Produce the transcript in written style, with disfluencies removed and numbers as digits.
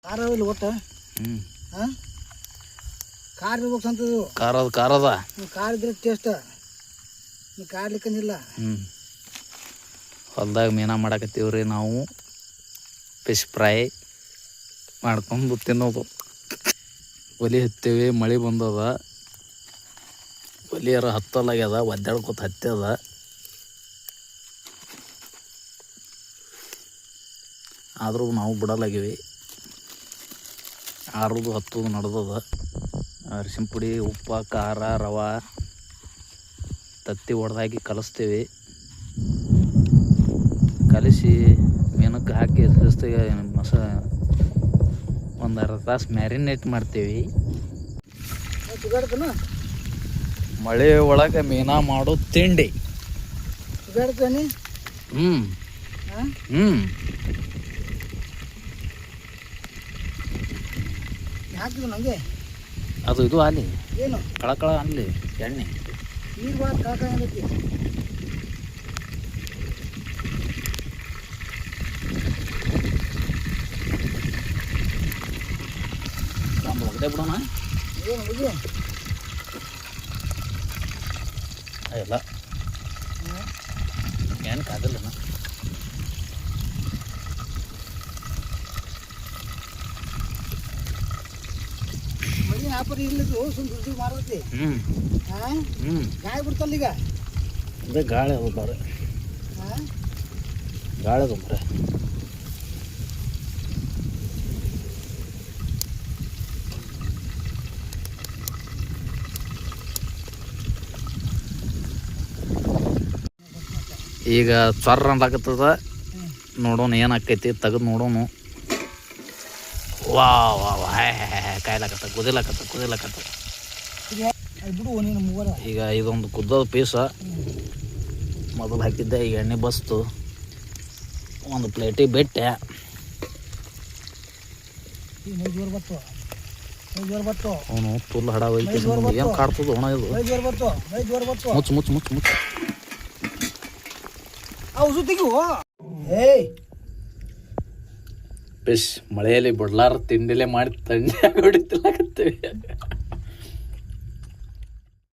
ಖಾರ ಇಲ್ಲ ಒಟ್ಟು. ಹಾಂ ಖಾರ ಇರ್ಬೇಕಂತದ್ದು. ಖಾರದ ಖಾರ ಇದ್ರೆ ಟೇಸ್ಟ್. ನೀ ಕಾಡ್ಲಿಕ್ಕಂದಿಲ್ಲ. ಹೊಲ್ದಾಗ ಮೀನಾ ಮಾಡಾಕತ್ತೀವ್ರಿ ನಾವು. ಫಿಶ್ ಫ್ರೈ ಮಾಡ್ಕೊಂಡು ತಿನ್ನೋದು. ಒಲಿ ಹತ್ತೀವಿ, ಮಳೆ ಬಂದದ, ಒಲಿಯರ ಹತ್ತಲಾಗ್ಯದ, ಒದ್ದಾಡ್ಕೊತ ಹತ್ತದ. ಆದರೂ ನಾವು ಬಿಡಲಾಗಿವಿ. ಆರೋದು ಹತ್ತೋದು ನಡೆದದ. ಅರಿಶಿನ ಪುಡಿ, ಉಪ್ಪು, ಖಾರ, ರವೆ ತತ್ತಿ ಹೊಡೆದಾಕಿ ಕಲಿಸ್ತೀವಿ. ಕಲಿಸಿ ಮೀನಕ್ಕೆ ಹಾಕಿ ಶಿಸ್ತಿಗೆ ಒಂದು ಅರ್ಧ ತಾಸು ಮ್ಯಾರಿನೇಟ್ ಮಾಡ್ತೀವಿ. ಮಳೆ ಒಳಗೆ ಮೀನಾ ಮಾಡೋ ತಿಂಡಿ. ನಂಗೆ ಅದು ಇದು ಅಲ್ಲಿ ಏನು ಕಳಕಳ ಅಲ್ಲಿ ಎಣ್ಣೆ ನೀರು ಬಾಳ ಕಳಕಳ ಆಗೈತಿ. ಒಗದೆ ಬಿಡೋಣ. ಏನು ಹೋಗಿ ಇಲ್ಲ ಏನು ಕಾದಿಲ್ಲ. ಮನೆ ವ್ಯಾಪಾರ ಇರ್ಲಿದ್ದು ಸುಮ್ ದುಡ್ಡು ಮಾರತಿ. ಗಾಳಿ ಬಿಡ್ತಲ್ಲ ಈಗ. ಅದೇ ಗಾಳಿ ಅದು ಬಾರೆ, ಗಾಳಿ ಅದು ಬರೆ. ಈಗ ಚೊರ್ರ ಅಂದಾಕತ್ತದ. ನೋಡೋಣ ಏನಾಕೈತಿ, ತೆಗೆದು ನೋಡೋಣ. ವಾ ವಾ ವಾ ಕಾಯ್ಲಾಕತ್ತ, ಕುದಿಲಾಕತ್ತ. ಈಗ ಇದೊಂದು ಕುದ್ದದ ಪೀಸ ಮೊದಲು ಹಾಕಿದ್ದೆ. ಈಗ ಎಣ್ಣೆ ಬಸ್ತು ಒಂದು ಪ್ಲೇಟಿಗೆ ಬಿಟ್ಟೆ. ಅವನು ತುಲ್ಲ ಹಡ ಹೋಯ್ತು. ಏನು ಕಾಡ್ತದ ಒಣ ಇದು. ಮುಚ್ಚು ಫಿಶ್ ಮಳೆಯಲ್ಲಿ ಬಿಡ್ಲಾರ ತಿಂಡಿಲೆ ಮಾಡಿ ತಂಡಿ ಹೊಡಿತಿಲಾಕತ್ತೇವೆ.